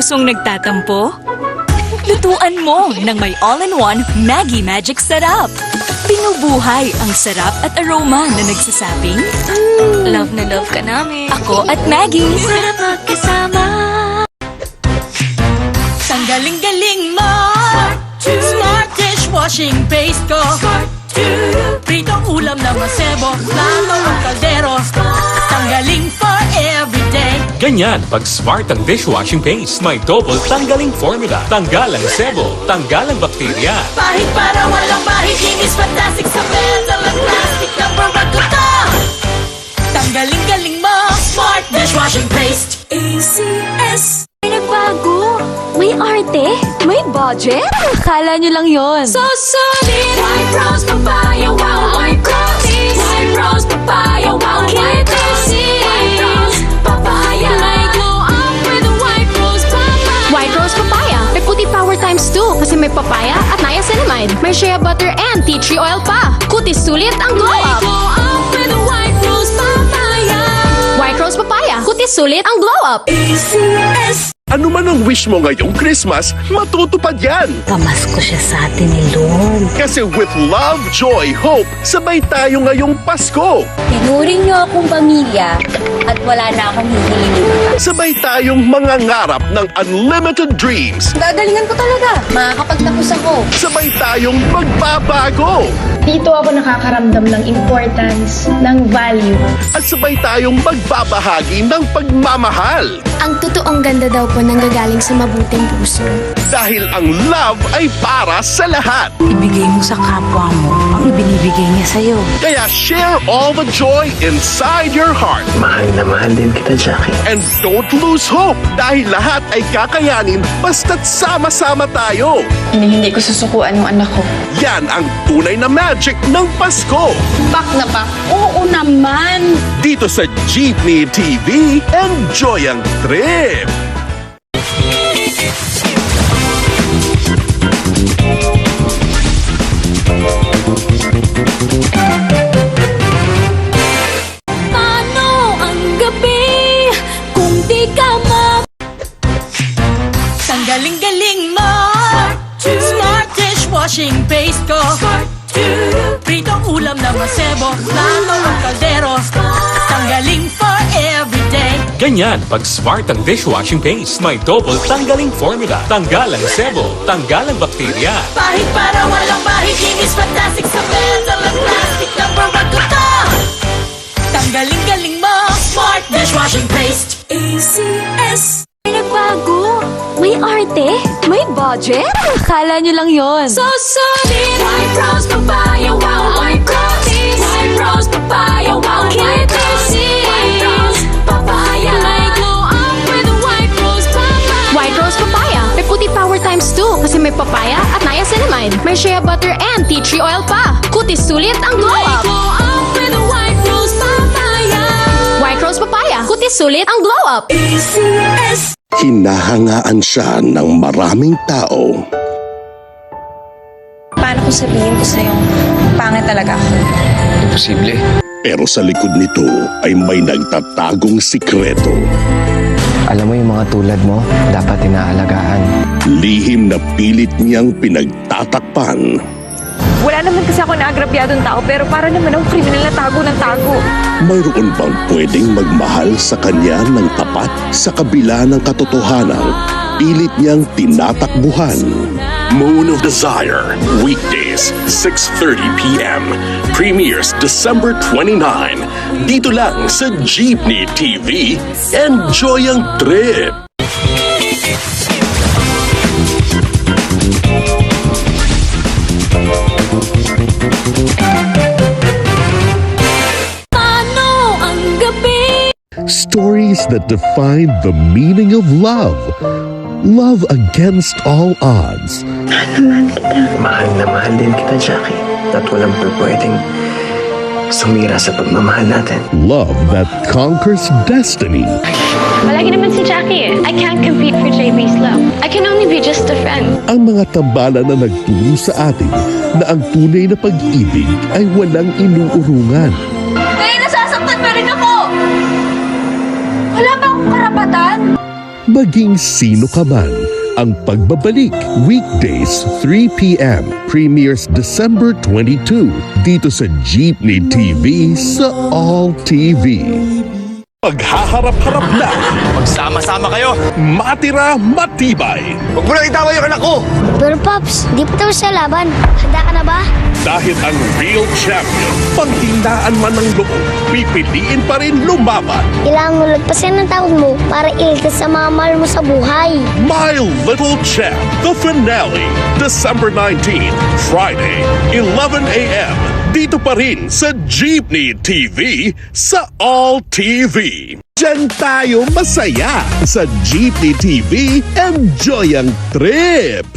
pusong nagtatampo? Lutuan mo ng may all-in-one Maggi Magic Sarap. Binubuhay ang sarap at aroma na nagsasabing, Love na love ka namin. ako at Maggie. Sarap magkasama. Tanggaling-galing mo Smart dishwashing paste ko Pritong ulam na masebo Lalo ang kaldero Tanggaling for everyday Ganyan pag smart ang dishwashing paste. May double tanggaling formula. Tanggal ang sebo, tanggal ang bakterya. Pahit para walang bahid Linis fantastic sa metal at plastic na barakuta Tanggaling-galing mo Smart dishwashing paste ACS May nagbago. May arte. May budget. Akala nyo lang yon. So solid White Rose Papaya Wow White Rose White Rose Papaya Wow White Rose White Rose Papaya May glow up with the White Rose Papaya. White Rose Papaya. May puti power times 2 kasi may papaya at niacinamide. May shea butter and tea tree oil pa. Kutis sulit ang glow up. Glow up with the White Rose Papaya White Rose Papaya. Kutis sulit ang glow up. ACS Ano man ang wish mo ngayong Christmas, matutupad yan! Pamasko siya sa atin ni Lord. Kasi with love, joy, hope, sabay tayo ngayong Pasko! Tinuring niyo akong pamilya at wala na akong hihilingin. Sabay tayong mangangarap ng unlimited dreams! Gagalingan ko talaga. Makakapagtapos ako. Sabay tayong magbabago! Dito ako nakakaramdam ng importance, ng value. At sabay tayong magbabahagi ng pagmamahal! Ang totoong ganda daw po nanggagaling sa mabuting puso. Dahil ang love ay para sa lahat! Ibigay mo sa kapwa mo ang ibinibigay niya sa'yo. Kaya share all the joy inside your heart! Mahal na mahal din kita, Jackie. And don't lose hope dahil lahat ay kakayanin basta't sama-sama tayo! Hindi ko susukuan yung anak ko. Yan ang tunay na magic ng Pasko! Pak na pak. Oo naman. Dito sa Jeepney TV, enjoy ang trip! Paano ang gabi kung di ka Tanggaling-galing mo Smart dishwashing paste ko Pritong ulam na masebo Lalo ang kaldero Tanggaling for everyday Ganyan pag smart ang dishwashing paste. May double tanggaling formula. Tanggal ang sebo, tanggal ang bakterya. Pahit para walang bahid Linis fantastic sa metal at plastic na barakuta Tanggaling-galing mo Smart dishwashing paste ACS May nagbago. May arte. May budget. Akala nyo lang yon. So solid White Rose Papaya Wow White Rose White Rose Papaya Wow White Rose White Rose Papaya May glow up with the White Rose Papaya. White Rose Papaya. May puti power times 2 kasi may papaya at niacinamide. May shea butter and tea tree oil pa. Kutis sulit ang glow up. Glow up with the White Rose Papaya White Rose Papaya. Kutis sulit ang glow up. ACS Hinahangaan siya ng maraming tao. Paano ko sabihin ko sa'yo, pangit talaga ako? Imposible. Pero sa likod nito ay may nagtatagong sikreto. Alam mo yung mga tulad mo, dapat inaalagaan. Lihim na pilit niyang pinagtatakpan. Wala naman kasi ako naagrabyadong tao pero para naman akong kriminal na tago ng tago. Mayroon bang pwedeng magmahal sa kanya ng tapat sa kabila ng katotohanan? Pilit niyang tinatakbuhan. Moon of Desire, weekdays, 6:30 p.m. Premieres December 29. Dito lang sa Jeepney TV. Enjoy ang trip! Paano ang gabi? Stories that define the meaning of love. Love against all odds. Mahal na mahal din kita, Jackie. At walang pwedeng sumira sa pagmamahal natin. Love that conquers destiny. Malagi naman si Jackie eh. I can't compete for JB's love. I can only be just a friend. Ang mga tambalan na nagturo sa atin na ang tunay na pag-ibig ay walang inuurungan. Kaya nasasaktan pa rin ako! Wala ba akong karapatan? maging sino ka man. Ang pagbabalik, weekdays 3 p.m. premieres December 22 dito sa Jeepney TV sa All TV. Paghaharap-harap na, Magsama-sama kayo. matira matibay. Huwag mo lang itawa yung anak ko. Pero Pops, di pa tapos sa laban. Handa ka na ba? Dahil ang real champion, panghinaan man ng loob, pipiliin pa rin lumaban. Kailangan mo lagpasin ang takot mo para iligtas sa mga mahal mo sa buhay. My Little Champ, the finale, December 19, Friday, 11 a.m. Dito pa rin sa Jeepney TV sa All TV. Diyan tayo masaya sa Jeepney TV. Enjoy ang trip!